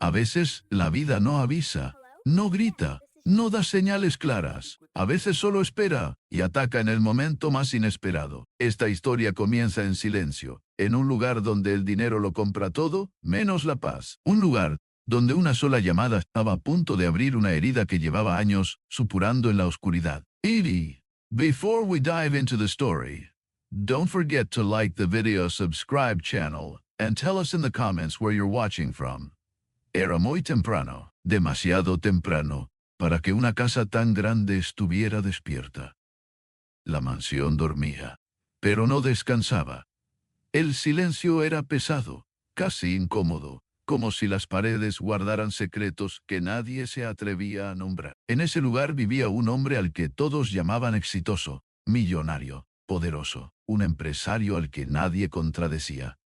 A veces la vida no avisa, no grita, no da señales claras. A veces solo espera y ataca en el momento más inesperado. Esta historia comienza en silencio, en un lugar donde el dinero lo compra todo, menos la paz. Un lugar donde una sola llamada estaba a punto de abrir una herida que llevaba años supurando en la oscuridad. Before we dive into the story, don't forget to like the video, subscribe channel, and tell us in the comments where you're watching from. Era muy temprano, demasiado temprano, para que una casa tan grande estuviera despierta. La mansión dormía, pero no descansaba. El silencio era pesado, casi incómodo, como si las paredes guardaran secretos que nadie se atrevía a nombrar. En ese lugar vivía un hombre al que todos llamaban exitoso, millonario, poderoso, un empresario al que nadie contradecía.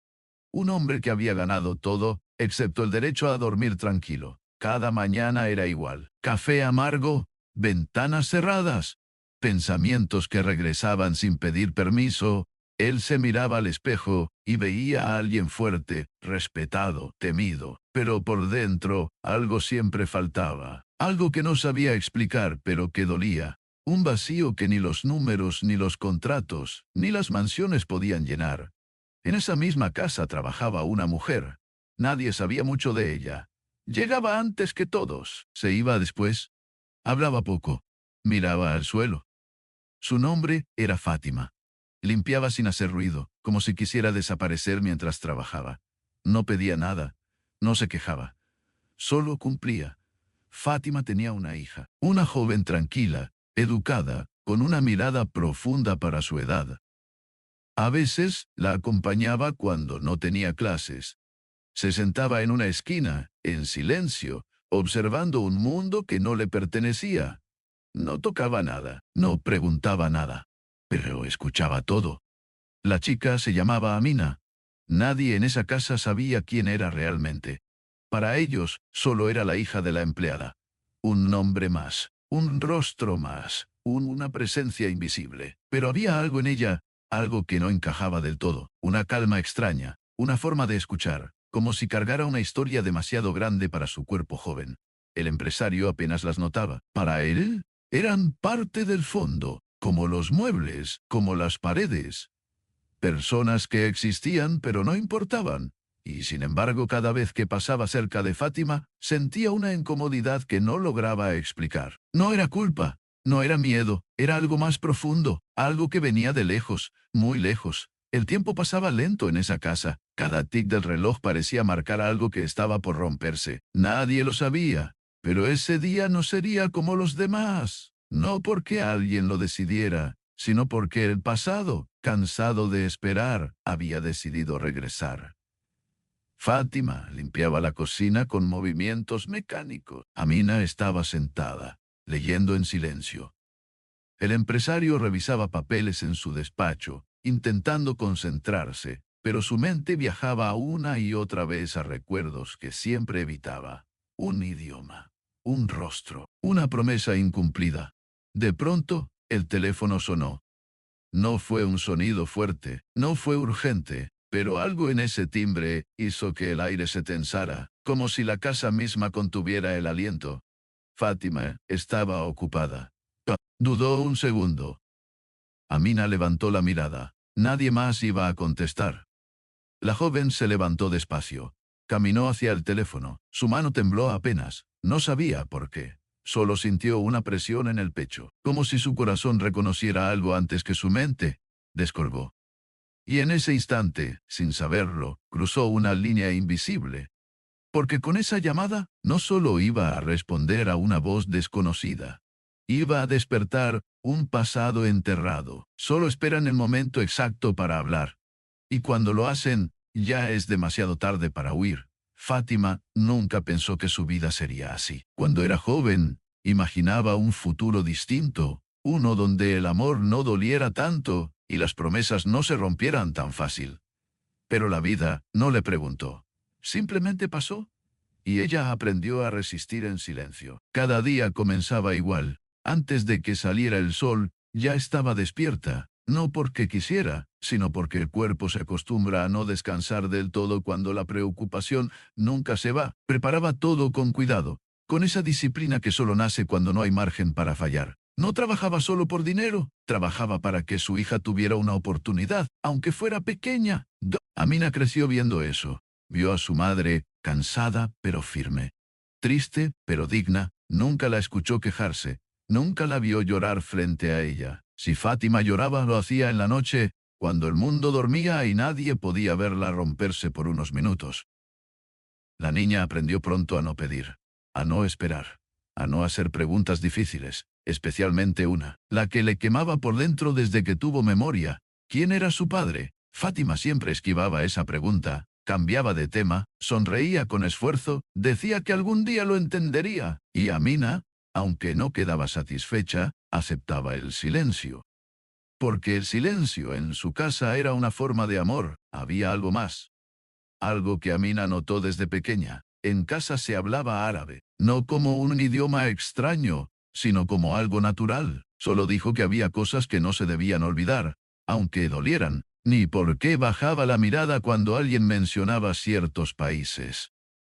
Un hombre que había ganado todo, excepto el derecho a dormir tranquilo. Cada mañana era igual. Café amargo, ventanas cerradas, pensamientos que regresaban sin pedir permiso. Él se miraba al espejo y veía a alguien fuerte, respetado, temido. Pero por dentro, algo siempre faltaba. Algo que no sabía explicar, pero que dolía. Un vacío que ni los números, ni los contratos, ni las mansiones podían llenar. En esa misma casa trabajaba una mujer. Nadie sabía mucho de ella. Llegaba antes que todos, se iba después. Hablaba poco. Miraba al suelo. Su nombre era Fátima. Limpiaba sin hacer ruido, como si quisiera desaparecer mientras trabajaba. No pedía nada. No se quejaba. Solo cumplía. Fátima tenía una hija. Una joven tranquila, educada, con una mirada profunda para su edad. A veces la acompañaba cuando no tenía clases. Se sentaba en una esquina, en silencio, observando un mundo que no le pertenecía. No tocaba nada, no preguntaba nada, pero escuchaba todo. La chica se llamaba Amina. Nadie en esa casa sabía quién era realmente. Para ellos, solo era la hija de la empleada. Un nombre más, un rostro más, una presencia invisible. Pero había algo en ella, algo que no encajaba del todo, una calma extraña, una forma de escuchar, como si cargara una historia demasiado grande para su cuerpo joven. El empresario apenas las notaba. Para él, eran parte del fondo, como los muebles, como las paredes. Personas que existían pero no importaban. Y sin embargo, cada vez que pasaba cerca de Fátima, sentía una incomodidad que no lograba explicar. No era culpa, no era miedo, era algo más profundo, algo que venía de lejos, muy lejos. El tiempo pasaba lento en esa casa. Cada tic del reloj parecía marcar algo que estaba por romperse. Nadie lo sabía, pero ese día no sería como los demás. No porque alguien lo decidiera, sino porque el pasado, cansado de esperar, había decidido regresar. Fátima limpiaba la cocina con movimientos mecánicos. Amina estaba sentada, leyendo en silencio. El empresario revisaba papeles en su despacho, intentando concentrarse, pero su mente viajaba una y otra vez a recuerdos que siempre evitaba. Un idioma, un rostro, una promesa incumplida. De pronto, el teléfono sonó. No fue un sonido fuerte, no fue urgente, pero algo en ese timbre hizo que el aire se tensara, como si la casa misma contuviera el aliento. Fátima estaba ocupada. Dudó un segundo. Amina levantó la mirada. Nadie más iba a contestar. La joven se levantó despacio. Caminó hacia el teléfono. Su mano tembló apenas. No sabía por qué. Solo sintió una presión en el pecho, como si su corazón reconociera algo antes que su mente. Descolgó. Y en ese instante, sin saberlo, cruzó una línea invisible. Porque con esa llamada, no solo iba a responder a una voz desconocida. Iba a despertar un pasado enterrado. Solo esperan el momento exacto para hablar. Y cuando lo hacen, ya es demasiado tarde para huir. Fátima nunca pensó que su vida sería así. Cuando era joven, imaginaba un futuro distinto, uno donde el amor no doliera tanto y las promesas no se rompieran tan fácil. Pero la vida no le preguntó. Simplemente pasó. Y ella aprendió a resistir en silencio. Cada día comenzaba igual. Antes de que saliera el sol, ya estaba despierta, No porque quisiera, sino porque el cuerpo se acostumbra a no descansar del todo cuando la preocupación nunca se va. Preparaba todo con cuidado, con esa disciplina que solo nace cuando no hay margen para fallar. No trabajaba solo por dinero, trabajaba para que su hija tuviera una oportunidad, aunque fuera pequeña. Amina creció viendo eso. Vio a su madre, cansada pero firme. Triste pero digna, nunca la escuchó quejarse. Nunca la vio llorar frente a ella. Si Fátima lloraba, lo hacía en la noche, cuando el mundo dormía y nadie podía verla romperse por unos minutos. La niña aprendió pronto a no pedir, a no esperar, a no hacer preguntas difíciles, especialmente una, la que le quemaba por dentro desde que tuvo memoria. ¿Quién era su padre? Fátima siempre esquivaba esa pregunta, cambiaba de tema, sonreía con esfuerzo, decía que algún día lo entendería, y Amina, aunque no quedaba satisfecha, aceptaba el silencio. Porque el silencio en su casa era una forma de amor, había algo más. Algo que Amina notó desde pequeña. En casa se hablaba árabe, no como un idioma extraño, sino como algo natural. Solo dijo que había cosas que no se debían olvidar, aunque dolieran, ni por qué bajaba la mirada cuando alguien mencionaba ciertos países.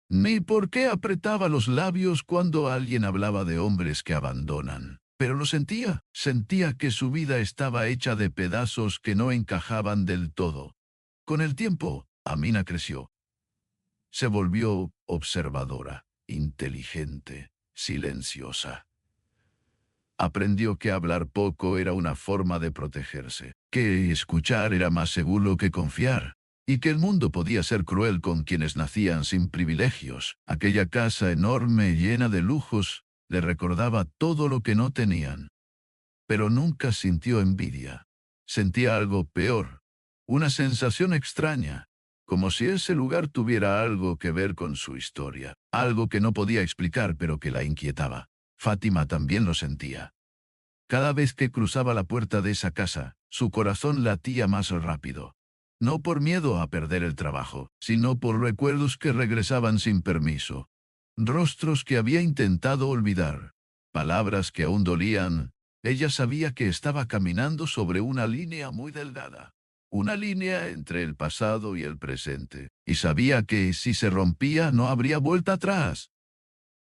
Ni por qué apretaba los labios cuando alguien hablaba de hombres que abandonan. Pero lo sentía, sentía que su vida estaba hecha de pedazos que no encajaban del todo. Con el tiempo, Amina creció. Se volvió observadora, inteligente, silenciosa. Aprendió que hablar poco era una forma de protegerse, que escuchar era más seguro que confiar, y que el mundo podía ser cruel con quienes nacían sin privilegios. Aquella casa enorme llena de lujos le recordaba todo lo que no tenían. Pero nunca sintió envidia. Sentía algo peor, una sensación extraña, como si ese lugar tuviera algo que ver con su historia, algo que no podía explicar pero que la inquietaba. Fátima también lo sentía. Cada vez que cruzaba la puerta de esa casa, su corazón latía más rápido. No por miedo a perder el trabajo, sino por recuerdos que regresaban sin permiso. Rostros que había intentado olvidar, palabras que aún dolían. Ella sabía que estaba caminando sobre una línea muy delgada, una línea entre el pasado y el presente, y sabía que si se rompía no habría vuelta atrás.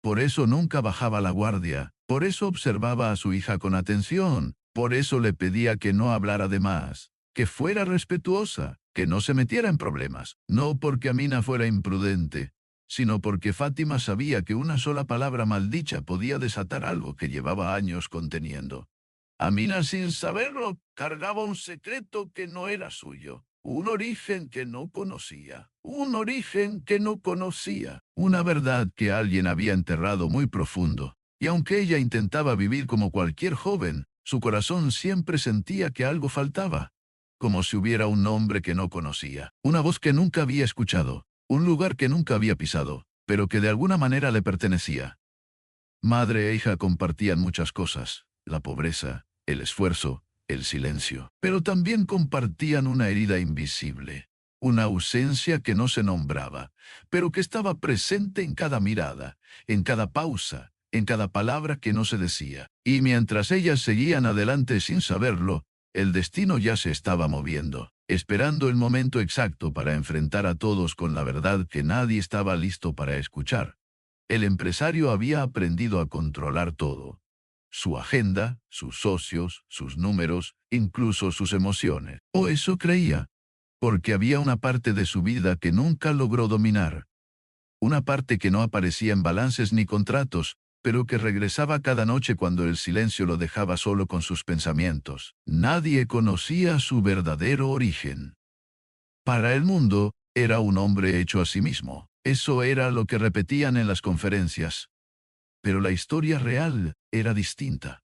Por eso nunca bajaba la guardia, por eso observaba a su hija con atención, por eso le pedía que no hablara de más, que fuera respetuosa, que no se metiera en problemas, no porque Amina fuera imprudente, sino porque Fátima sabía que una sola palabra maldicha podía desatar algo que llevaba años conteniendo. Amina, sin saberlo, cargaba un secreto que no era suyo, un origen que no conocía, un origen que no conocía, una verdad que alguien había enterrado muy profundo. Y aunque ella intentaba vivir como cualquier joven, su corazón siempre sentía que algo faltaba, como si hubiera un nombre que no conocía, una voz que nunca había escuchado, un lugar que nunca había pisado, pero que de alguna manera le pertenecía. Madre e hija compartían muchas cosas, la pobreza, el esfuerzo, el silencio, pero también compartían una herida invisible, una ausencia que no se nombraba, pero que estaba presente en cada mirada, en cada pausa, en cada palabra que no se decía. Y mientras ellas seguían adelante sin saberlo, el destino ya se estaba moviendo, esperando el momento exacto para enfrentar a todos con la verdad que nadie estaba listo para escuchar. El empresario había aprendido a controlar todo. Su agenda, sus socios, sus números, incluso sus emociones. O eso creía. Porque había una parte de su vida que nunca logró dominar. Una parte que no aparecía en balances ni contratos, pero que regresaba cada noche cuando el silencio lo dejaba solo con sus pensamientos. Nadie conocía su verdadero origen. Para el mundo, era un hombre hecho a sí mismo. Eso era lo que repetían en las conferencias. Pero la historia real era distinta,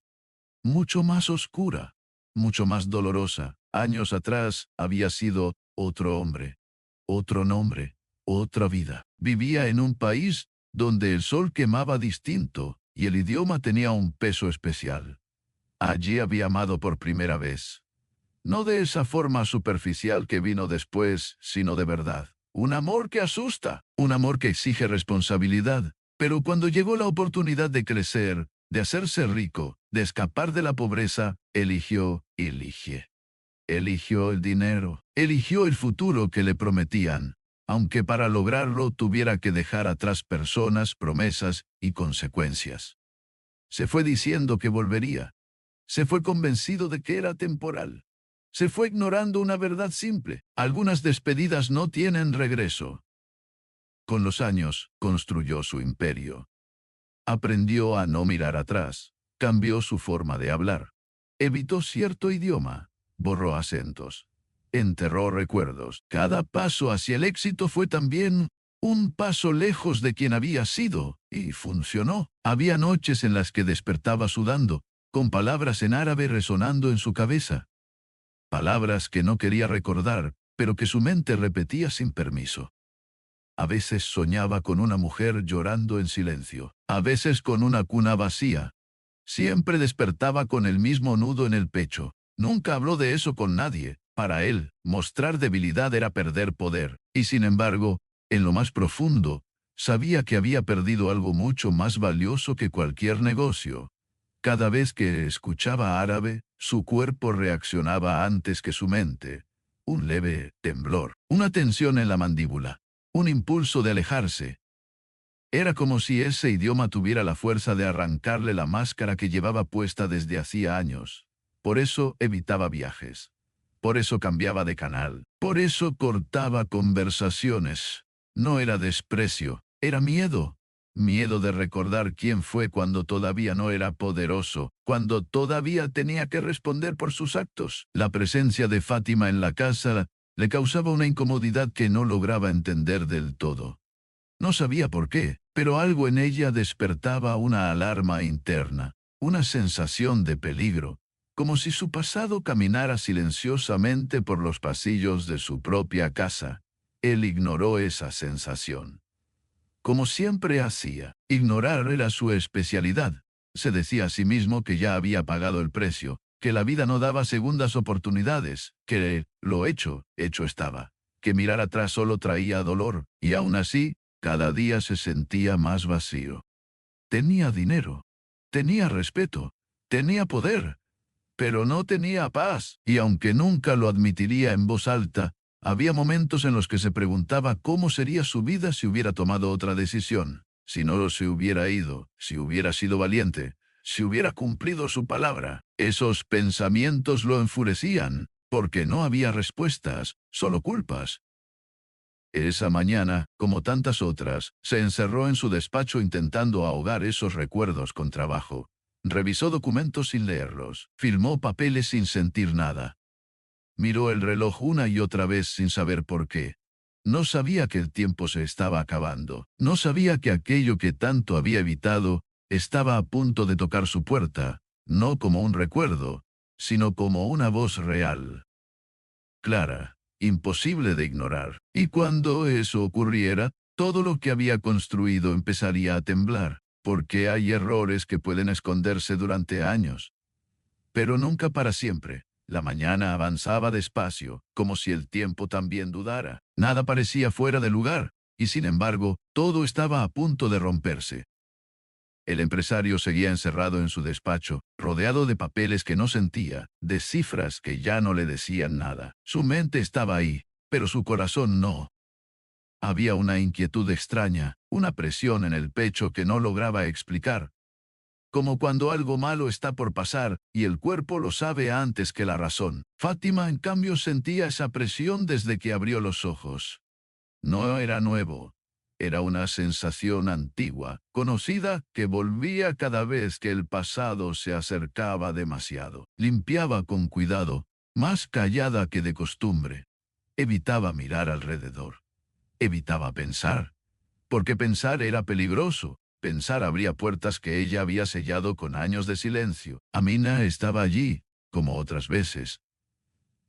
mucho más oscura, mucho más dolorosa. Años atrás había sido otro hombre, otro nombre, otra vida. Vivía en un país donde el sol quemaba distinto y el idioma tenía un peso especial. Allí había amado por primera vez. No de esa forma superficial que vino después, sino de verdad. Un amor que asusta, un amor que exige responsabilidad. Pero cuando llegó la oportunidad de crecer, de hacerse rico, de escapar de la pobreza, eligió, elige. Eligió el dinero, eligió el futuro que le prometían, aunque para lograrlo tuviera que dejar atrás personas, promesas y consecuencias. Se fue diciendo que volvería. Se fue convencido de que era temporal. Se fue ignorando una verdad simple. Algunas despedidas no tienen regreso. Con los años, construyó su imperio. Aprendió a no mirar atrás. Cambió su forma de hablar. Evitó cierto idioma. Borró acentos. Enterró recuerdos. Cada paso hacia el éxito fue también un paso lejos de quien había sido, y funcionó. Había noches en las que despertaba sudando, con palabras en árabe resonando en su cabeza. Palabras que no quería recordar, pero que su mente repetía sin permiso. A veces soñaba con una mujer llorando en silencio, a veces con una cuna vacía. Siempre despertaba con el mismo nudo en el pecho. Nunca habló de eso con nadie. Para él, mostrar debilidad era perder poder, y sin embargo, en lo más profundo, sabía que había perdido algo mucho más valioso que cualquier negocio. Cada vez que escuchaba árabe, su cuerpo reaccionaba antes que su mente. Un leve temblor, una tensión en la mandíbula, un impulso de alejarse. Era como si ese idioma tuviera la fuerza de arrancarle la máscara que llevaba puesta desde hacía años. Por eso evitaba viajes. Por eso cambiaba de canal. Por eso cortaba conversaciones. No era desprecio, era miedo. Miedo de recordar quién fue cuando todavía no era poderoso, cuando todavía tenía que responder por sus actos. La presencia de Fátima en la casa le causaba una incomodidad que no lograba entender del todo. No sabía por qué, pero algo en ella despertaba una alarma interna, una sensación de peligro, como si su pasado caminara silenciosamente por los pasillos de su propia casa. Él ignoró esa sensación. Como siempre hacía, ignorar era su especialidad. Se decía a sí mismo que ya había pagado el precio, que la vida no daba segundas oportunidades, que lo hecho, hecho estaba, que mirar atrás solo traía dolor, y aún así, cada día se sentía más vacío. Tenía dinero, tenía respeto, tenía poder, pero no tenía paz, y aunque nunca lo admitiría en voz alta, había momentos en los que se preguntaba cómo sería su vida si hubiera tomado otra decisión, si no se hubiera ido, si hubiera sido valiente, si hubiera cumplido su palabra. Esos pensamientos lo enfurecían, porque no había respuestas, solo culpas. Esa mañana, como tantas otras, se encerró en su despacho intentando ahogar esos recuerdos con trabajo. Revisó documentos sin leerlos, firmó papeles sin sentir nada. Miró el reloj una y otra vez sin saber por qué. No sabía que el tiempo se estaba acabando. No sabía que aquello que tanto había evitado estaba a punto de tocar su puerta, no como un recuerdo, sino como una voz real. Clara, imposible de ignorar. Y cuando eso ocurriera, todo lo que había construido empezaría a temblar, porque hay errores que pueden esconderse durante años, pero nunca para siempre. La mañana avanzaba despacio, como si el tiempo también dudara. Nada parecía fuera de lugar, y sin embargo, todo estaba a punto de romperse. El empresario seguía encerrado en su despacho, rodeado de papeles que no sentía, de cifras que ya no le decían nada. Su mente estaba ahí, pero su corazón no. Había una inquietud extraña, una presión en el pecho que no lograba explicar. Como cuando algo malo está por pasar, y el cuerpo lo sabe antes que la razón. Fátima, en cambio, sentía esa presión desde que abrió los ojos. No era nuevo. Era una sensación antigua, conocida, que volvía cada vez que el pasado se acercaba demasiado. Limpiaba con cuidado, más callada que de costumbre. Evitaba mirar alrededor. Evitaba pensar, porque pensar era peligroso. Pensar abría puertas que ella había sellado con años de silencio. Amina estaba allí, como otras veces,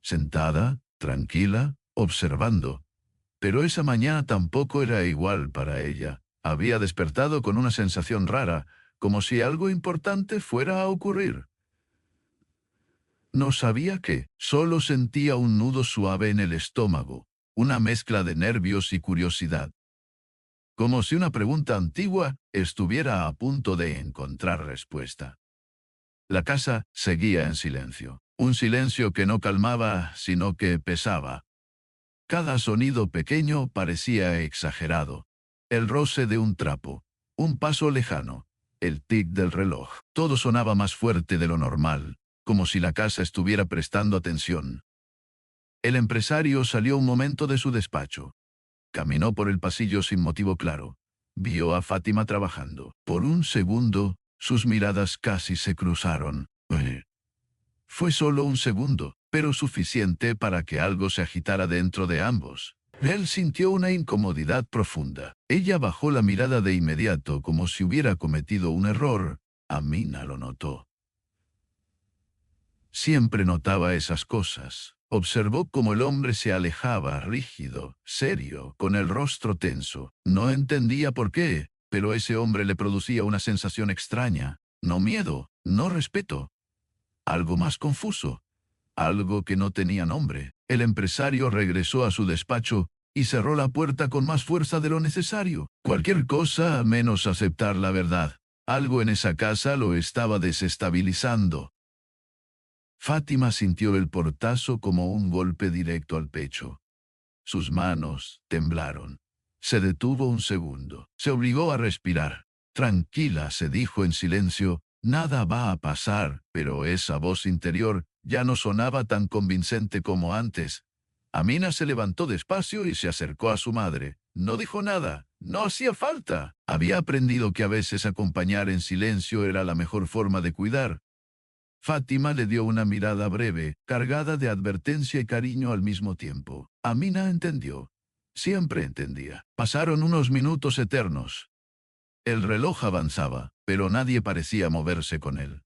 sentada, tranquila, observando. Pero esa mañana tampoco era igual para ella. Había despertado con una sensación rara, como si algo importante fuera a ocurrir. No sabía qué, solo sentía un nudo suave en el estómago, una mezcla de nervios y curiosidad. Como si una pregunta antigua estuviera a punto de encontrar respuesta. La casa seguía en silencio. Un silencio que no calmaba, sino que pesaba. Cada sonido pequeño parecía exagerado. El roce de un trapo, un paso lejano, el tic del reloj. Todo sonaba más fuerte de lo normal, como si la casa estuviera prestando atención. El empresario salió un momento de su despacho. Caminó por el pasillo sin motivo claro. Vio a Fátima trabajando. Por un segundo, sus miradas casi se cruzaron. Fue solo un segundo, pero suficiente para que algo se agitara dentro de ambos. Él sintió una incomodidad profunda. Ella bajó la mirada de inmediato como si hubiera cometido un error. Amina lo notó. Siempre notaba esas cosas. Observó cómo el hombre se alejaba, rígido, serio, con el rostro tenso. No entendía por qué, pero ese hombre le producía una sensación extraña. No miedo, no respeto. Algo más confuso. Algo que no tenía nombre. El empresario regresó a su despacho y cerró la puerta con más fuerza de lo necesario. Cualquier cosa menos aceptar la verdad. Algo en esa casa lo estaba desestabilizando. Fátima sintió el portazo como un golpe directo al pecho. Sus manos temblaron. Se detuvo un segundo. Se obligó a respirar. Tranquila, se dijo en silencio, nada va a pasar, pero esa voz interior ya no sonaba tan convincente como antes. Amina se levantó despacio y se acercó a su madre. No dijo nada. No hacía falta. Había aprendido que a veces acompañar en silencio era la mejor forma de cuidar. Fátima le dio una mirada breve, cargada de advertencia y cariño al mismo tiempo. Amina entendió. Siempre entendía. Pasaron unos minutos eternos. El reloj avanzaba, pero nadie parecía moverse con él.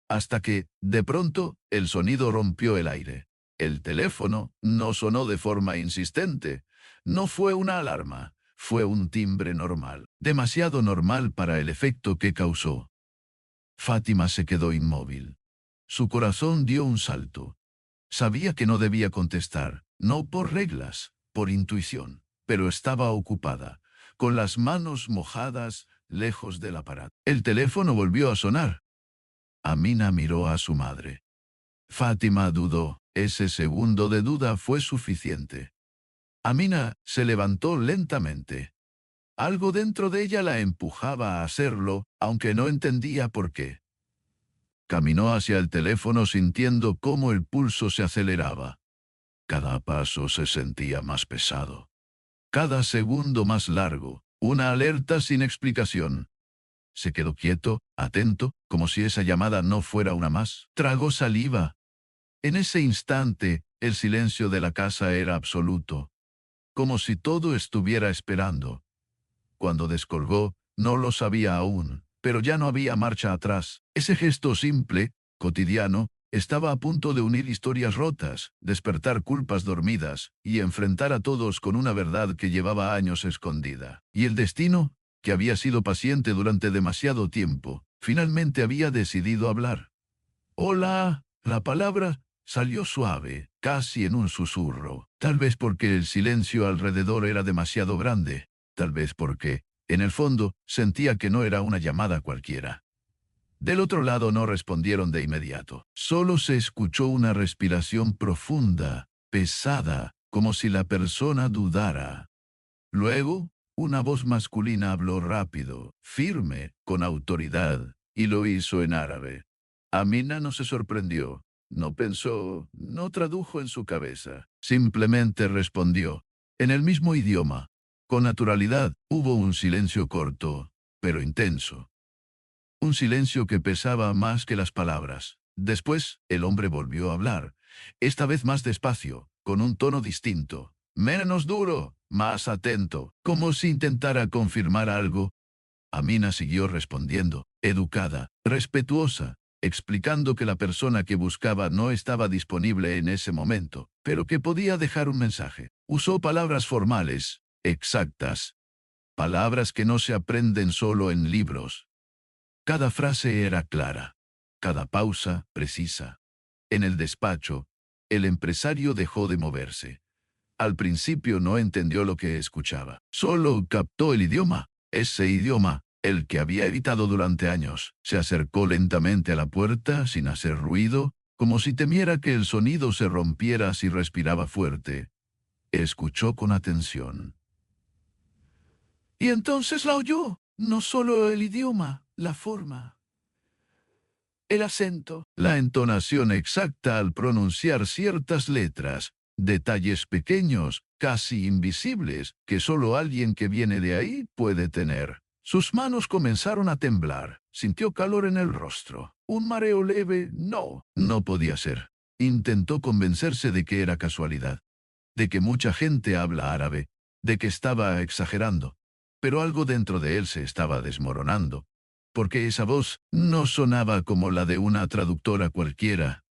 Hasta que, de pronto, el sonido rompió el aire. El teléfono no sonó de forma insistente. No fue una alarma. Fue un timbre normal. Demasiado normal para el efecto que causó. Fátima se quedó inmóvil. Su corazón dio un salto. Sabía que no debía contestar, no por reglas, por intuición, pero estaba ocupada, con las manos mojadas, lejos del aparato. El teléfono volvió a sonar. Amina miró a su madre. Fátima dudó. Ese segundo de duda fue suficiente. Amina se levantó lentamente. Algo dentro de ella la empujaba a hacerlo, aunque no entendía por qué. Caminó hacia el teléfono sintiendo cómo el pulso se aceleraba. Cada paso se sentía más pesado. Cada segundo más largo. Una alerta sin explicación. Se quedó quieto, atento, como si esa llamada no fuera una más. Tragó saliva. En ese instante, el silencio de la casa era absoluto. Como si todo estuviera esperando. Cuando descolgó, no lo sabía aún, pero ya no había marcha atrás. Ese gesto simple, cotidiano, estaba a punto de unir historias rotas, despertar culpas dormidas y enfrentar a todos con una verdad que llevaba años escondida. Y el destino, que había sido paciente durante demasiado tiempo, finalmente había decidido hablar. «Hola», la palabra salió suave, casi en un susurro. Tal vez porque el silencio alrededor era demasiado grande. Tal vez porque, en el fondo, sentía que no era una llamada cualquiera. Del otro lado no respondieron de inmediato. Solo se escuchó una respiración profunda, pesada, como si la persona dudara. Luego, una voz masculina habló rápido, firme, con autoridad, y lo hizo en árabe. Amina no se sorprendió, no pensó, no tradujo en su cabeza. Simplemente respondió, en el mismo idioma. Con naturalidad, hubo un silencio corto, pero intenso. Un silencio que pesaba más que las palabras. Después, el hombre volvió a hablar, esta vez más despacio, con un tono distinto. Menos duro, más atento, como si intentara confirmar algo. Amina siguió respondiendo, educada, respetuosa, explicando que la persona que buscaba no estaba disponible en ese momento, pero que podía dejar un mensaje. Usó palabras formales, exactas. Palabras que no se aprenden solo en libros. Cada frase era clara. Cada pausa precisa. En el despacho, el empresario dejó de moverse. Al principio no entendió lo que escuchaba. Solo captó el idioma. Ese idioma, el que había evitado durante años. Se acercó lentamente a la puerta sin hacer ruido, como si temiera que el sonido se rompiera si respiraba fuerte. Escuchó con atención. Y entonces la oyó, no solo el idioma, la forma, el acento, la entonación exacta al pronunciar ciertas letras, detalles pequeños, casi invisibles, que solo alguien que viene de ahí puede tener. Sus manos comenzaron a temblar. Sintió calor en el rostro. Un mareo leve, no podía ser. Intentó convencerse de que era casualidad, de que mucha gente habla árabe, de que estaba exagerando. Pero algo dentro de él se estaba desmoronando, porque esa voz no sonaba como la de una traductora cualquiera.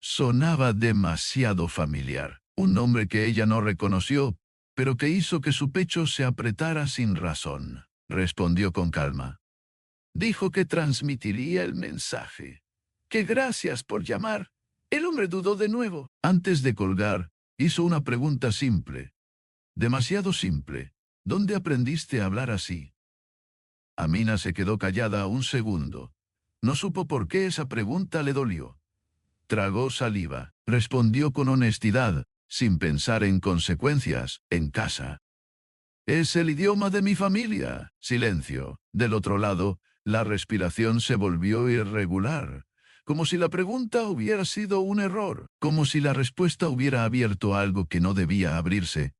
Sonaba demasiado familiar. Un nombre que ella no reconoció, pero que hizo que su pecho se apretara sin razón. Respondió con calma. Dijo que transmitiría el mensaje. Que gracias por llamar. El hombre dudó de nuevo. Antes de colgar, hizo una pregunta simple. Demasiado simple. ¿Dónde aprendiste a hablar así? Amina se quedó callada un segundo. No supo por qué esa pregunta le dolió. Tragó saliva. Respondió con honestidad, sin pensar en consecuencias, en casa. Es el idioma de mi familia. Silencio. Del otro lado, la respiración se volvió irregular, como si la pregunta hubiera sido un error, como si la respuesta hubiera abierto algo que no debía abrirse.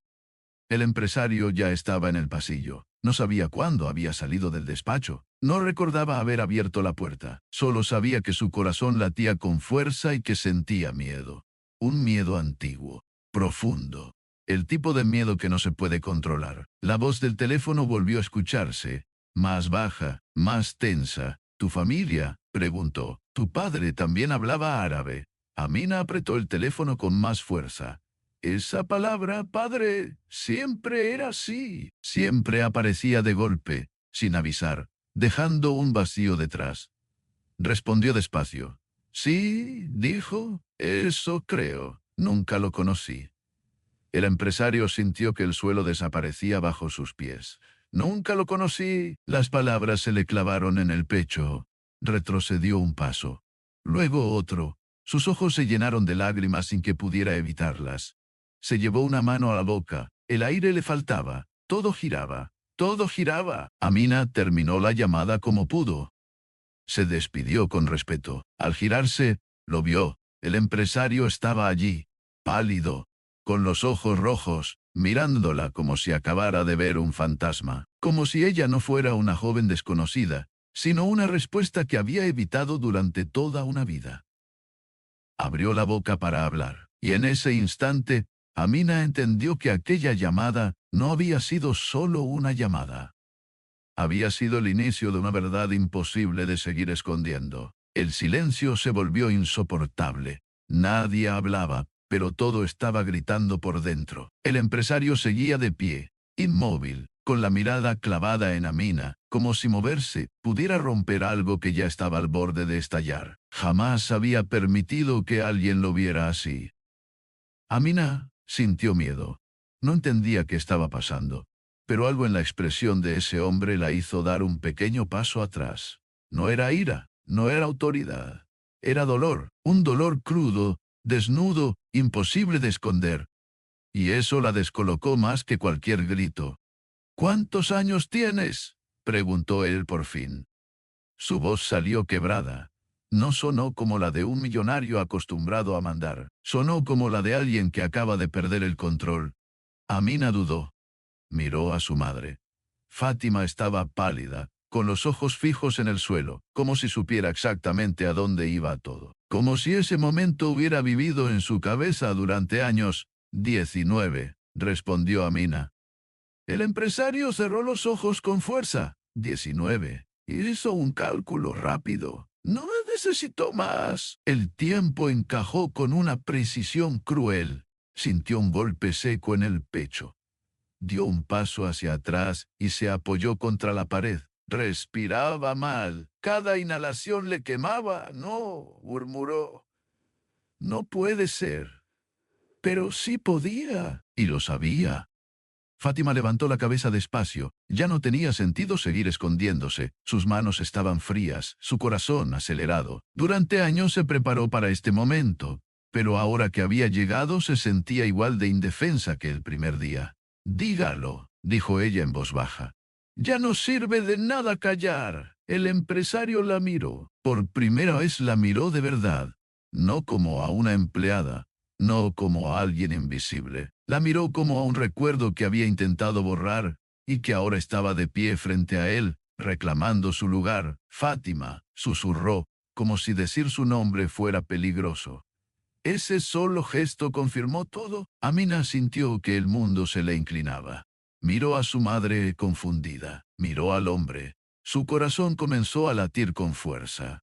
El empresario ya estaba en el pasillo. No sabía cuándo había salido del despacho. No recordaba haber abierto la puerta. Solo sabía que su corazón latía con fuerza y que sentía miedo. Un miedo antiguo, profundo. El tipo de miedo que no se puede controlar. La voz del teléfono volvió a escucharse, más baja, más tensa. ¿Tu familia?, preguntó. Tu padre también hablaba árabe. Amina apretó el teléfono con más fuerza. Esa palabra, padre, siempre era así. Siempre aparecía de golpe, sin avisar, dejando un vacío detrás. Respondió despacio. Sí, dijo, eso creo. Nunca lo conocí. El empresario sintió que el suelo desaparecía bajo sus pies. Nunca lo conocí. Las palabras se le clavaron en el pecho. Retrocedió un paso. Luego otro. Sus ojos se llenaron de lágrimas sin que pudiera evitarlas. Se llevó una mano a la boca. El aire le faltaba. Todo giraba. Todo giraba. Amina terminó la llamada como pudo. Se despidió con respeto. Al girarse, lo vio. El empresario estaba allí, pálido, con los ojos rojos, mirándola como si acabara de ver un fantasma, como si ella no fuera una joven desconocida, sino una respuesta que había evitado durante toda una vida. Abrió la boca para hablar, y en ese instante, Amina entendió que aquella llamada no había sido solo una llamada. Había sido el inicio de una verdad imposible de seguir escondiendo. El silencio se volvió insoportable. Nadie hablaba, pero todo estaba gritando por dentro. El empresario seguía de pie, inmóvil, con la mirada clavada en Amina, como si moverse pudiera romper algo que ya estaba al borde de estallar. Jamás había permitido que alguien lo viera así. Amina sintió miedo. No entendía qué estaba pasando, pero algo en la expresión de ese hombre la hizo dar un pequeño paso atrás. No era ira, no era autoridad. Era dolor, un dolor crudo, desnudo, imposible de esconder. Y eso la descolocó más que cualquier grito. ¿Cuántos años tienes?, preguntó él por fin. Su voz salió quebrada. No sonó como la de un millonario acostumbrado a mandar. Sonó como la de alguien que acaba de perder el control. Amina dudó. Miró a su madre. Fátima estaba pálida, con los ojos fijos en el suelo, como si supiera exactamente a dónde iba todo. Como si ese momento hubiera vivido en su cabeza durante años. 19, respondió Amina. El empresario cerró los ojos con fuerza. 19. Hizo un cálculo rápido. No necesitó más. El tiempo encajó con una precisión cruel. Sintió un golpe seco en el pecho. Dio un paso hacia atrás y se apoyó contra la pared. Respiraba mal. Cada inhalación le quemaba. No, murmuró. No puede ser. Pero sí podía. Y lo sabía. Fátima levantó la cabeza despacio. Ya no tenía sentido seguir escondiéndose. Sus manos estaban frías, su corazón acelerado. Durante años se preparó para este momento, pero ahora que había llegado se sentía igual de indefensa que el primer día. «Dígalo», dijo ella en voz baja. «Ya no sirve de nada callar». El empresario la miró. Por primera vez la miró de verdad, no como a una empleada, no como a alguien invisible. La miró como a un recuerdo que había intentado borrar y que ahora estaba de pie frente a él, reclamando su lugar. «Fátima», susurró, como si decir su nombre fuera peligroso. Ese solo gesto confirmó todo. Amina sintió que el mundo se le inclinaba. Miró a su madre confundida, miró al hombre. Su corazón comenzó a latir con fuerza.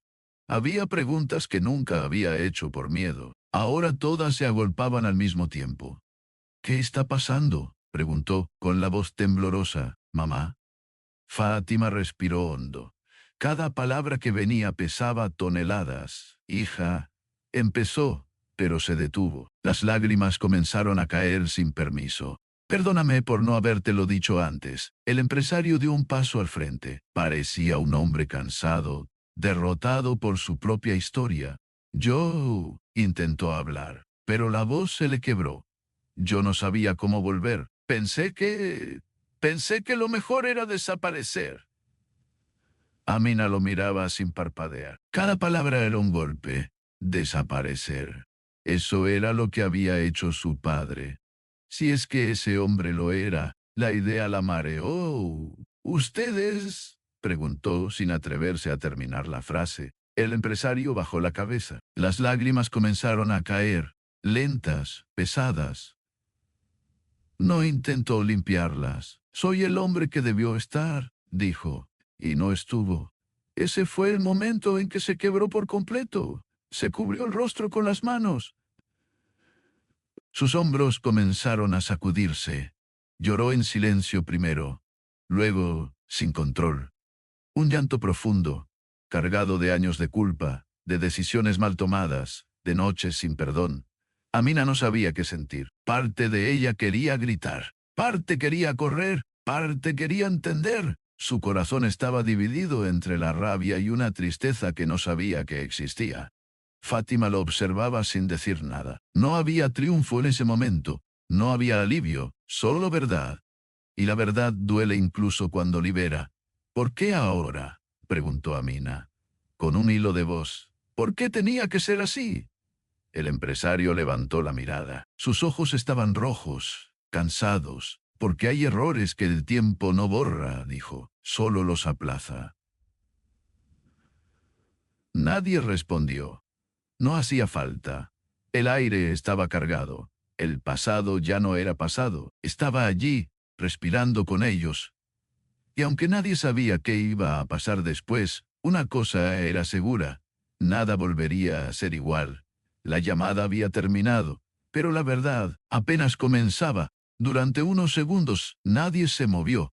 Había preguntas que nunca había hecho por miedo. Ahora todas se agolpaban al mismo tiempo. «¿Qué está pasando?», preguntó, con la voz temblorosa. «Mamá». Fátima respiró hondo. Cada palabra que venía pesaba toneladas. «Hija», empezó, pero se detuvo. Las lágrimas comenzaron a caer sin permiso. «Perdóname por no habértelo dicho antes». El empresario dio un paso al frente. Parecía un hombre cansado, derrotado por su propia historia. «Yo», intentó hablar, pero la voz se le quebró. «Yo no sabía cómo volver. Pensé que lo mejor era desaparecer». Amina lo miraba sin parpadear. Cada palabra era un golpe. Desaparecer. Eso era lo que había hecho su padre. Si es que ese hombre lo era, la idea la mareó. «¿Ustedes?», preguntó sin atreverse a terminar la frase. El empresario bajó la cabeza. Las lágrimas comenzaron a caer, lentas, pesadas. No intentó limpiarlas. «Soy el hombre que debió estar», dijo, y no estuvo. Ese fue el momento en que se quebró por completo. Se cubrió el rostro con las manos. Sus hombros comenzaron a sacudirse. Lloró en silencio primero, luego sin control. Un llanto profundo, cargado de años de culpa, de decisiones mal tomadas, de noches sin perdón. Amina no sabía qué sentir. Parte de ella quería gritar, parte quería correr, parte quería entender. Su corazón estaba dividido entre la rabia y una tristeza que no sabía que existía. Fátima lo observaba sin decir nada. No había triunfo en ese momento, no había alivio, solo verdad. Y la verdad duele incluso cuando libera. «¿Por qué ahora?», preguntó Amina, con un hilo de voz. «¿Por qué tenía que ser así?». El empresario levantó la mirada. Sus ojos estaban rojos, cansados. «Porque hay errores que el tiempo no borra», dijo, «solo los aplaza». Nadie respondió. No hacía falta. El aire estaba cargado. El pasado ya no era pasado. Estaba allí, respirando con ellos. Y aunque nadie sabía qué iba a pasar después, una cosa era segura. Nada volvería a ser igual. La llamada había terminado, pero la verdad apenas comenzaba. Durante unos segundos nadie se movió.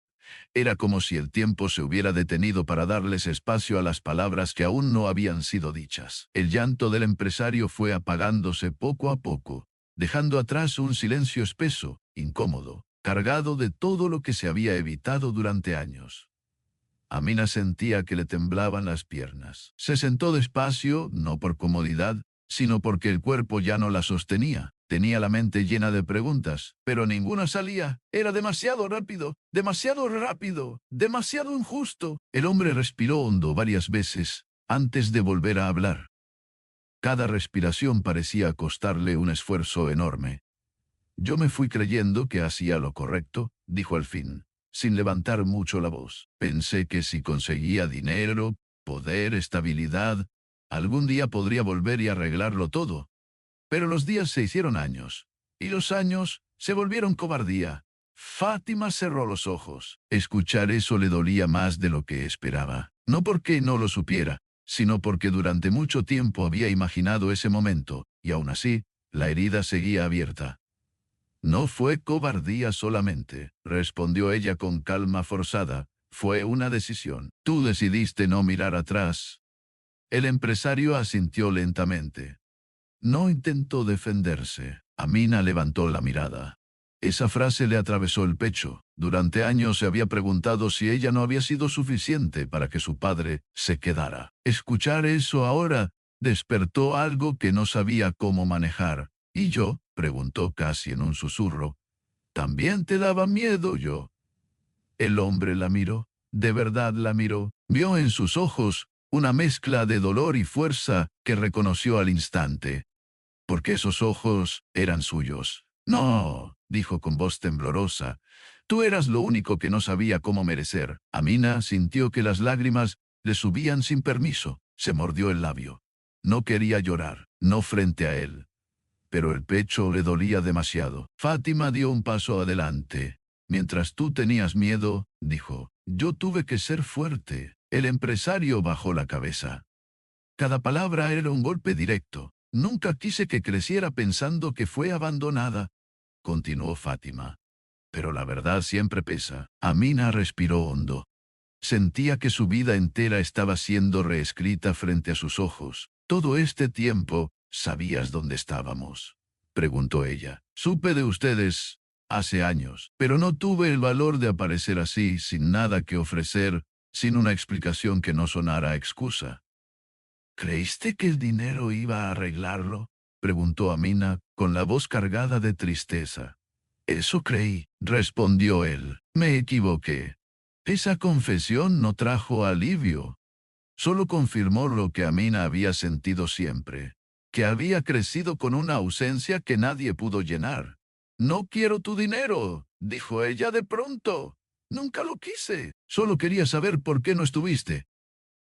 Era como si el tiempo se hubiera detenido para darles espacio a las palabras que aún no habían sido dichas. El llanto del empresario fue apagándose poco a poco, dejando atrás un silencio espeso, incómodo, cargado de todo lo que se había evitado durante años. Amina sentía que le temblaban las piernas. Se sentó despacio, no por comodidad, sino porque el cuerpo ya no la sostenía. Tenía la mente llena de preguntas, pero ninguna salía. Era demasiado rápido, demasiado injusto. El hombre respiró hondo varias veces antes de volver a hablar. Cada respiración parecía costarle un esfuerzo enorme. «Yo me fui creyendo que hacía lo correcto», dijo al fin, sin levantar mucho la voz. «Pensé que si conseguía dinero, poder, estabilidad, algún día podría volver y arreglarlo todo. Pero los días se hicieron años, y los años se volvieron cobardía». Fátima cerró los ojos. Escuchar eso le dolía más de lo que esperaba. No porque no lo supiera, sino porque durante mucho tiempo había imaginado ese momento, y aún así, la herida seguía abierta. «No fue cobardía solamente», respondió ella con calma forzada. «Fue una decisión. Tú decidiste no mirar atrás». El empresario asintió lentamente. No intentó defenderse. Amina levantó la mirada. Esa frase le atravesó el pecho. Durante años se había preguntado si ella no había sido suficiente para que su padre se quedara. Escuchar eso ahora despertó algo que no sabía cómo manejar. ¿Y yo? Preguntó casi en un susurro. ¿También te daba miedo yo? El hombre la miró, de verdad la miró. Vio en sus ojos una mezcla de dolor y fuerza que reconoció al instante, porque esos ojos eran suyos. No, dijo con voz temblorosa, tú eras lo único que no sabía cómo merecer. Amina sintió que las lágrimas le subían sin permiso. Se mordió el labio. No quería llorar, no frente a él, pero el pecho le dolía demasiado. Fátima dio un paso adelante. Mientras tú tenías miedo, dijo, yo tuve que ser fuerte. El empresario bajó la cabeza. Cada palabra era un golpe directo. Nunca quise que creciera pensando que fue abandonada, continuó Fátima. Pero la verdad siempre pesa. Amina respiró hondo. Sentía que su vida entera estaba siendo reescrita frente a sus ojos. Todo este tiempo, ¿sabías dónde estábamos?, preguntó ella. Supe de ustedes hace años, pero no tuve el valor de aparecer así, sin nada que ofrecer, sin una explicación que no sonara a excusa. ¿Creíste que el dinero iba a arreglarlo?, preguntó Amina, con la voz cargada de tristeza. Eso creí, respondió él. Me equivoqué. Esa confesión no trajo alivio. Solo confirmó lo que Amina había sentido siempre, que había crecido con una ausencia que nadie pudo llenar. No quiero tu dinero, dijo ella de pronto. Nunca lo quise. Solo quería saber por qué no estuviste.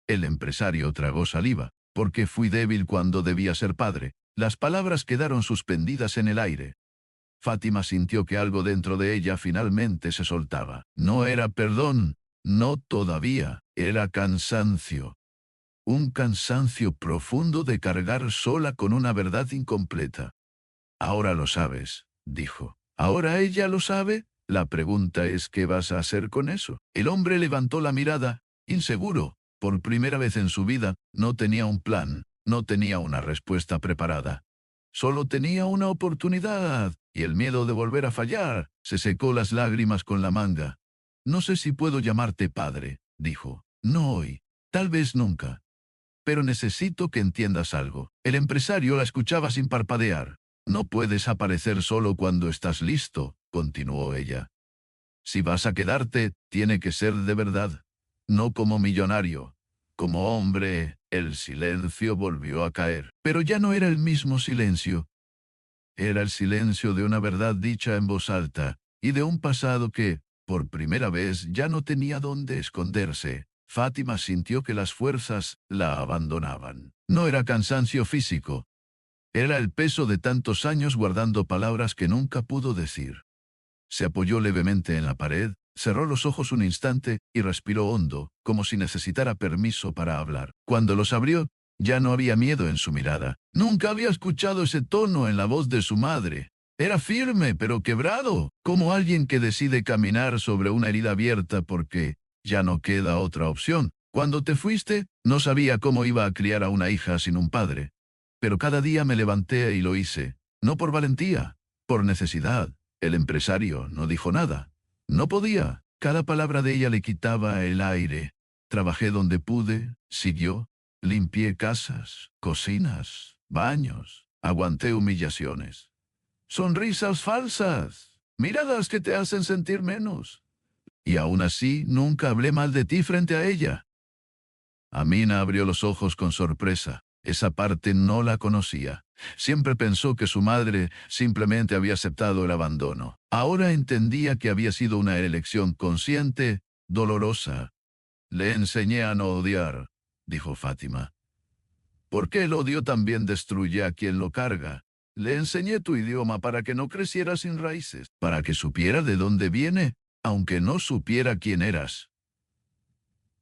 El empresario tragó saliva. Porque fui débil cuando debía ser padre. Las palabras quedaron suspendidas en el aire. Fátima sintió que algo dentro de ella finalmente se soltaba. No era perdón, no todavía, era cansancio. Un cansancio profundo de cargar sola con una verdad incompleta. Ahora lo sabes, dijo. ¿Ahora ella lo sabe? La pregunta es ¿qué vas a hacer con eso? El hombre levantó la mirada, inseguro. Por primera vez en su vida, no tenía un plan, no tenía una respuesta preparada. Solo tenía una oportunidad, y el miedo de volver a fallar. Se secó las lágrimas con la manga. No sé si puedo llamarte padre, dijo. No hoy, tal vez nunca. Pero necesito que entiendas algo. El empresario la escuchaba sin parpadear. No puedes aparecer solo cuando estás listo, continuó ella. Si vas a quedarte, tiene que ser de verdad. No como millonario. Como hombre, el silencio volvió a caer. Pero ya no era el mismo silencio. Era el silencio de una verdad dicha en voz alta, y de un pasado que, por primera vez, ya no tenía dónde esconderse. Fátima sintió que las fuerzas la abandonaban. No era cansancio físico. Era el peso de tantos años guardando palabras que nunca pudo decir. Se apoyó levemente en la pared, cerró los ojos un instante y respiró hondo, como si necesitara permiso para hablar. Cuando los abrió, ya no había miedo en su mirada. Nunca había escuchado ese tono en la voz de su madre. Era firme, pero quebrado, como alguien que decide caminar sobre una herida abierta porque ya no queda otra opción. Cuando te fuiste, no sabía cómo iba a criar a una hija sin un padre. Pero cada día me levanté y lo hice, no por valentía, por necesidad. El empresario no dijo nada. No podía. Cada palabra de ella le quitaba el aire. Trabajé donde pude, siguió. Limpié casas, cocinas, baños. Aguanté humillaciones. Sonrisas falsas. Miradas que te hacen sentir menos. Y aún así, nunca hablé mal de ti frente a ella. Amina abrió los ojos con sorpresa. Esa parte no la conocía. Siempre pensó que su madre simplemente había aceptado el abandono. Ahora entendía que había sido una elección consciente, dolorosa. Le enseñé a no odiar, dijo Fátima. Porque el odio también destruye a quien lo carga. Le enseñé tu idioma para que no creciera sin raíces, para que supiera de dónde viene, aunque no supiera quién eras.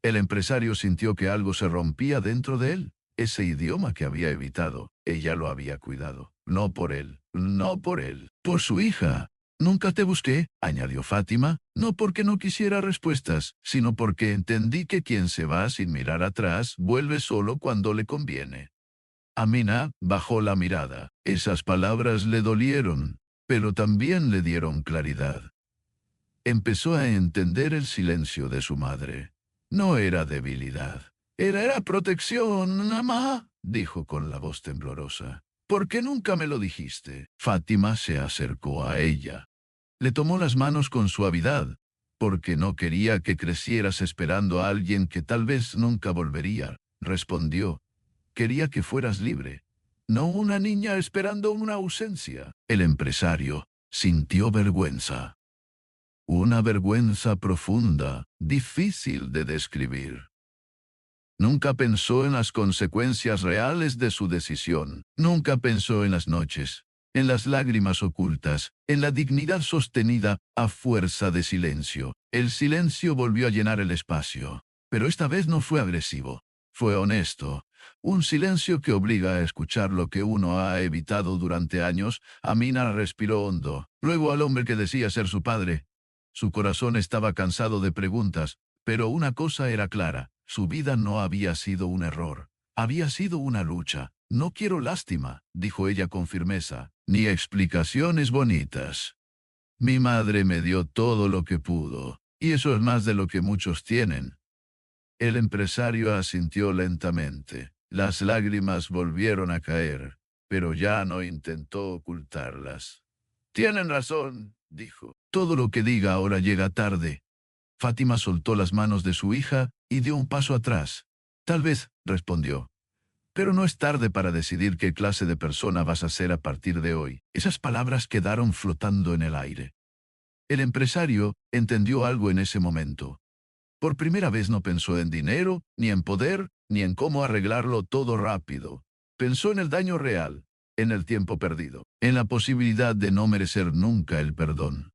El empresario sintió que algo se rompía dentro de él. Ese idioma que había evitado, ella lo había cuidado. No por él, no por él, por su hija. Nunca te busqué, añadió Fátima, no porque no quisiera respuestas, sino porque entendí que quien se va sin mirar atrás vuelve solo cuando le conviene. Amina bajó la mirada. Esas palabras le dolieron. pero también le dieron claridad. Empezó a entender el silencio de su madre. No era debilidad. Era protección, mamá, dijo con la voz temblorosa. ¿Por qué nunca me lo dijiste? Fátima se acercó a ella. Le tomó las manos con suavidad, porque no quería que crecieras esperando a alguien que tal vez nunca volvería. Respondió, quería que fueras libre, no una niña esperando una ausencia. El empresario sintió vergüenza. Una vergüenza profunda, difícil de describir. Nunca pensó en las consecuencias reales de su decisión. Nunca pensó en las noches, en las lágrimas ocultas, en la dignidad sostenida a fuerza de silencio. El silencio volvió a llenar el espacio, pero esta vez no fue agresivo. Fue honesto. Un silencio que obliga a escuchar lo que uno ha evitado durante años. Amina respiró hondo. Luego al hombre que decía ser su padre. Su corazón estaba cansado de preguntas, pero una cosa era clara. Su vida no había sido un error. Había sido una lucha. No quiero lástima, dijo ella con firmeza, ni explicaciones bonitas. Mi madre me dio todo lo que pudo, y eso es más de lo que muchos tienen. El empresario asintió lentamente. Las lágrimas volvieron a caer, pero ya no intentó ocultarlas. Tienen razón, dijo. Todo lo que diga ahora llega tarde. Fátima soltó las manos de su hija y dio un paso atrás. Tal vez, respondió. Pero no es tarde para decidir qué clase de persona vas a ser a partir de hoy. Esas palabras quedaron flotando en el aire. El empresario entendió algo en ese momento. Por primera vez no pensó en dinero, ni en poder, ni en cómo arreglarlo todo rápido. Pensó en el daño real, en el tiempo perdido, en la posibilidad de no merecer nunca el perdón.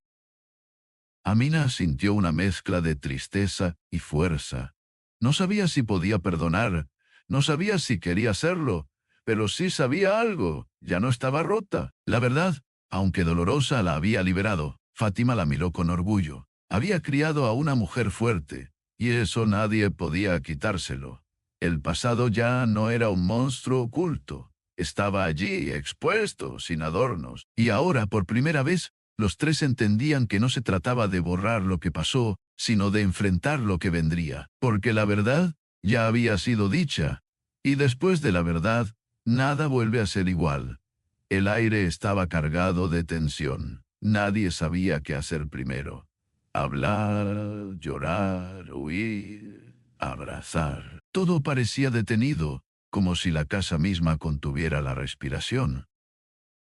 Amina sintió una mezcla de tristeza y fuerza. No sabía si podía perdonar, no sabía si quería hacerlo, pero sí sabía algo, ya no estaba rota. La verdad, aunque dolorosa, la había liberado. Fátima la miró con orgullo. Había criado a una mujer fuerte, y eso nadie podía quitárselo. El pasado ya no era un monstruo oculto. Estaba allí, expuesto, sin adornos, y ahora, por primera vez, los tres entendían que no se trataba de borrar lo que pasó, sino de enfrentar lo que vendría, porque la verdad ya había sido dicha, y después de la verdad, nada vuelve a ser igual. El aire estaba cargado de tensión. Nadie sabía qué hacer primero. Hablar, llorar, huir, abrazar. Todo parecía detenido, como si la casa misma contuviera la respiración.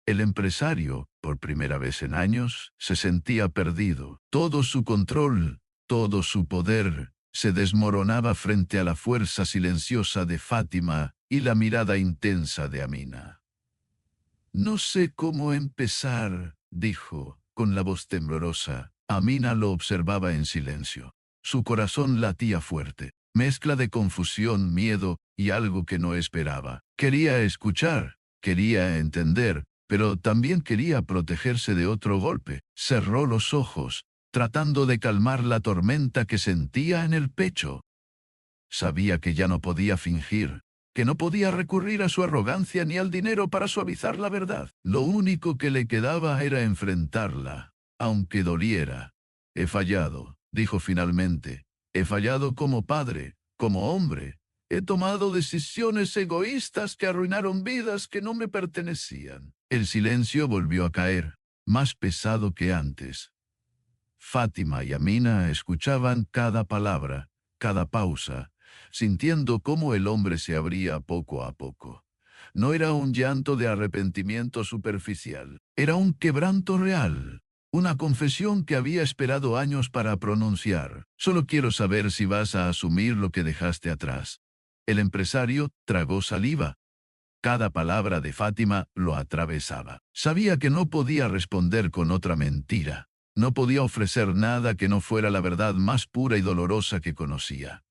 El empresario, por primera vez en años, se sentía perdido. Todo su control, todo su poder, se desmoronaba frente a la fuerza silenciosa de Fátima y la mirada intensa de Amina. No sé cómo empezar, dijo, con la voz temblorosa. Amina lo observaba en silencio. Su corazón latía fuerte, mezcla de confusión, miedo y algo que no esperaba. Quería escuchar, quería entender, pero también quería protegerse de otro golpe. Cerró los ojos, tratando de calmar la tormenta que sentía en el pecho. Sabía que ya no podía fingir, que no podía recurrir a su arrogancia ni al dinero para suavizar la verdad. Lo único que le quedaba era enfrentarla, aunque doliera. He fallado, dijo finalmente. He fallado como padre, como hombre. He tomado decisiones egoístas que arruinaron vidas que no me pertenecían. El silencio volvió a caer, más pesado que antes. Fátima y Amina escuchaban cada palabra, cada pausa, sintiendo cómo el hombre se abría poco a poco. No era un llanto de arrepentimiento superficial, era un quebranto real, una confesión que había esperado años para pronunciar. Solo quiero saber si vas a asumir lo que dejaste atrás. El empresario tragó saliva. Cada palabra de Fátima lo atravesaba. Sabía que no podía responder con otra mentira. No podía ofrecer nada que no fuera la verdad más pura y dolorosa que conocía.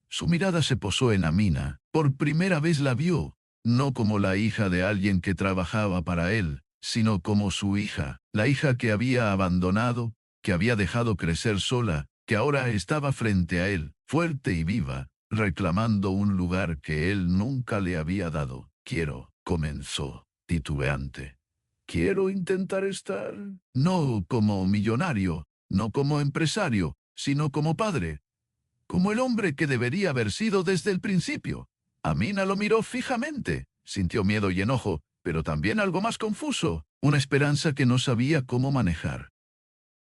Su mirada se posó en Amina. Por primera vez la vio, no como la hija de alguien que trabajaba para él, sino como su hija, la hija que había abandonado, que había dejado crecer sola, que ahora estaba frente a él, fuerte y viva, reclamando un lugar que él nunca le había dado. Comenzó, titubeante. Quiero intentar estar, no como millonario, no como empresario, sino como padre, como el hombre que debería haber sido desde el principio. Amina lo miró fijamente, sintió miedo y enojo, pero también algo más confuso, una esperanza que no sabía cómo manejar.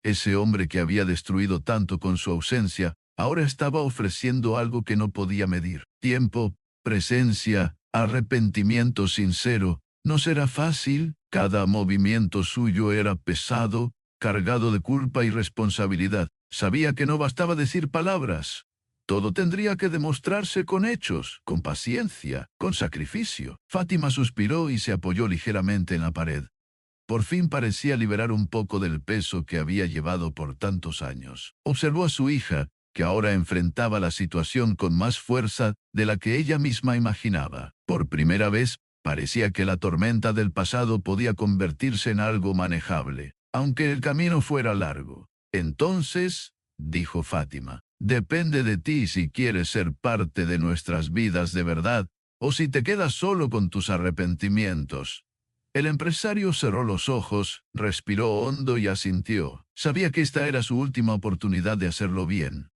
Ese hombre que había destruido tanto con su ausencia, ahora estaba ofreciendo algo que no podía medir. Tiempo, presencia, arrepentimiento sincero. No será fácil, cada movimiento suyo era pesado, cargado de culpa y responsabilidad. Sabía que no bastaba decir palabras. Todo tendría que demostrarse con hechos, con paciencia, con sacrificio. Fátima suspiró y se apoyó ligeramente en la pared. Por fin parecía liberar un poco del peso que había llevado por tantos años. Observó a su hija, que ahora enfrentaba la situación con más fuerza de la que ella misma imaginaba. Por primera vez, parecía que la tormenta del pasado podía convertirse en algo manejable, aunque el camino fuera largo. Entonces, dijo Fátima, depende de ti si quieres ser parte de nuestras vidas de verdad, o si te quedas solo con tus arrepentimientos. El empresario cerró los ojos, respiró hondo y asintió. Sabía que esta era su última oportunidad de hacerlo bien.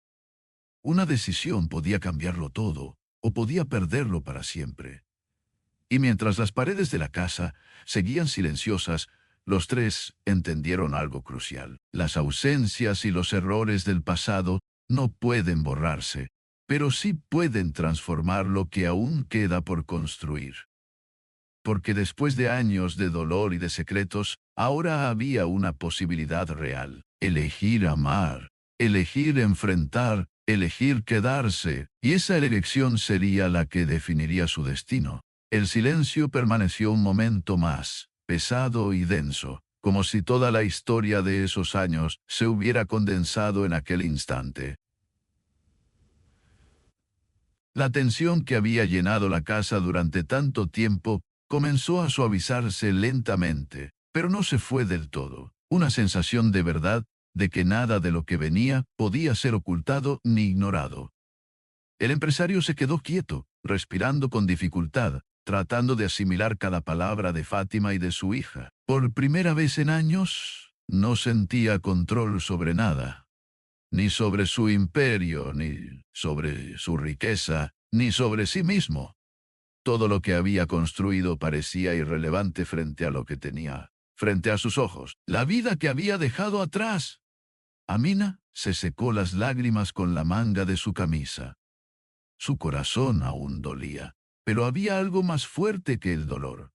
Una decisión podía cambiarlo todo, o podía perderlo para siempre. Y mientras las paredes de la casa seguían silenciosas, los tres entendieron algo crucial. Las ausencias y los errores del pasado no pueden borrarse, pero sí pueden transformar lo que aún queda por construir. Porque después de años de dolor y de secretos, ahora había una posibilidad real. Elegir amar, elegir enfrentar, elegir quedarse, y esa elección sería la que definiría su destino. El silencio permaneció un momento más, pesado y denso, como si toda la historia de esos años se hubiera condensado en aquel instante. La tensión que había llenado la casa durante tanto tiempo comenzó a suavizarse lentamente, pero no se fue del todo. Una sensación de verdad, de que nada de lo que venía podía ser ocultado ni ignorado. El empresario se quedó quieto, respirando con dificultad, tratando de asimilar cada palabra de Fátima y de su hija. Por primera vez en años, no sentía control sobre nada. Ni sobre su imperio, ni sobre su riqueza, ni sobre sí mismo. Todo lo que había construido parecía irrelevante frente a lo que tenía, frente a sus ojos, la vida que había dejado atrás. Amina se secó las lágrimas con la manga de su camisa. Su corazón aún dolía, pero había algo más fuerte que el dolor.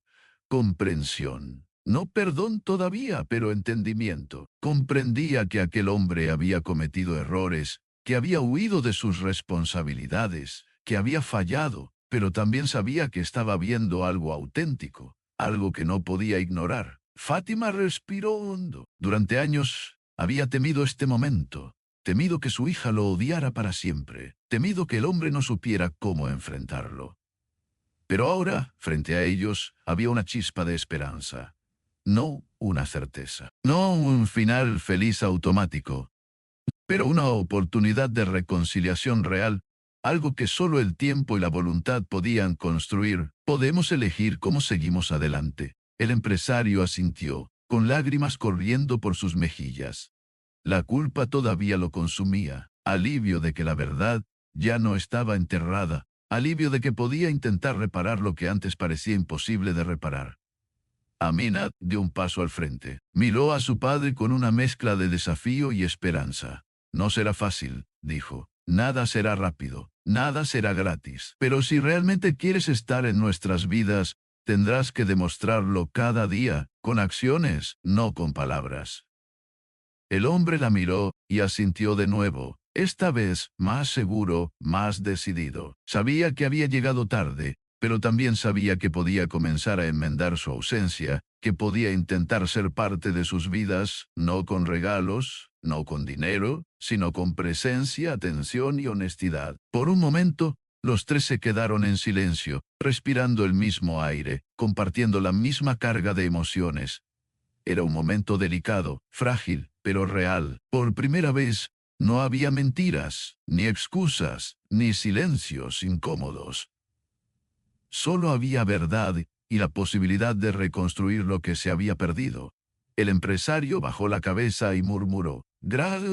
Comprensión. No perdón todavía, pero entendimiento. Comprendía que aquel hombre había cometido errores, que había huido de sus responsabilidades, que había fallado, pero también sabía que estaba viendo algo auténtico, algo que no podía ignorar. Fátima respiró hondo. Durante años había temido este momento, temido que su hija lo odiara para siempre, temido que el hombre no supiera cómo enfrentarlo. Pero ahora, frente a ellos, había una chispa de esperanza. No una certeza. No un final feliz automático, pero una oportunidad de reconciliación real, algo que solo el tiempo y la voluntad podían construir. Podemos elegir cómo seguimos adelante. El empresario asintió, con lágrimas corriendo por sus mejillas. La culpa todavía lo consumía, alivio de que la verdad ya no estaba enterrada, alivio de que podía intentar reparar lo que antes parecía imposible de reparar. Amina dio un paso al frente. Miró a su padre con una mezcla de desafío y esperanza. No será fácil, dijo. Nada será rápido, nada será gratis. Pero si realmente quieres estar en nuestras vidas, tendrás que demostrarlo cada día, con acciones, no con palabras. El hombre la miró y asintió de nuevo, esta vez más seguro, más decidido. Sabía que había llegado tarde, pero también sabía que podía comenzar a enmendar su ausencia, que podía intentar ser parte de sus vidas, no con regalos, no con dinero, sino con presencia, atención y honestidad. Por un momento, los tres se quedaron en silencio, respirando el mismo aire, compartiendo la misma carga de emociones. Era un momento delicado, frágil, pero real. Por primera vez, no había mentiras, ni excusas, ni silencios incómodos. Solo había verdad y la posibilidad de reconstruir lo que se había perdido. El empresario bajó la cabeza y murmuró: Gracias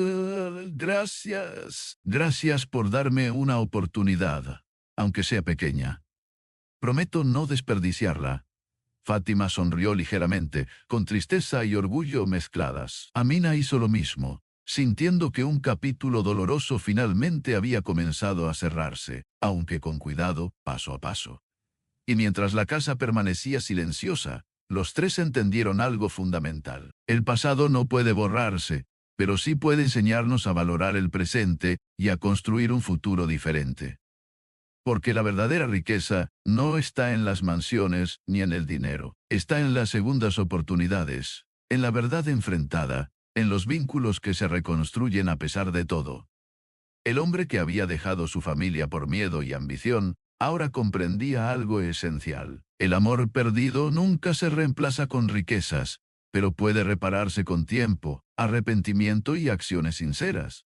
por darme una oportunidad, aunque sea pequeña. Prometo no desperdiciarla. Fátima sonrió ligeramente, con tristeza y orgullo mezcladas. Amina hizo lo mismo, sintiendo que un capítulo doloroso finalmente había comenzado a cerrarse, aunque con cuidado, paso a paso. Y mientras la casa permanecía silenciosa, los tres entendieron algo fundamental. El pasado no puede borrarse, pero sí puede enseñarnos a valorar el presente y a construir un futuro diferente. Porque la verdadera riqueza no está en las mansiones ni en el dinero. Está en las segundas oportunidades, en la verdad enfrentada, en los vínculos que se reconstruyen a pesar de todo. El hombre que había dejado su familia por miedo y ambición, ahora comprendía algo esencial. El amor perdido nunca se reemplaza con riquezas, pero puede repararse con tiempo, arrepentimiento y acciones sinceras.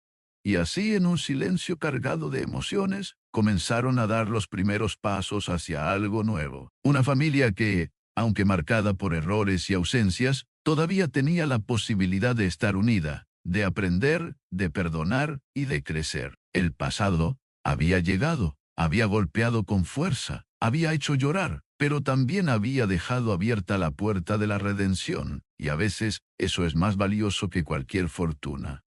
Y así, en un silencio cargado de emociones, comenzaron a dar los primeros pasos hacia algo nuevo. Una familia que, aunque marcada por errores y ausencias, todavía tenía la posibilidad de estar unida, de aprender, de perdonar y de crecer. El pasado había llegado, había golpeado con fuerza, había hecho llorar, pero también había dejado abierta la puerta de la redención, y a veces eso es más valioso que cualquier fortuna.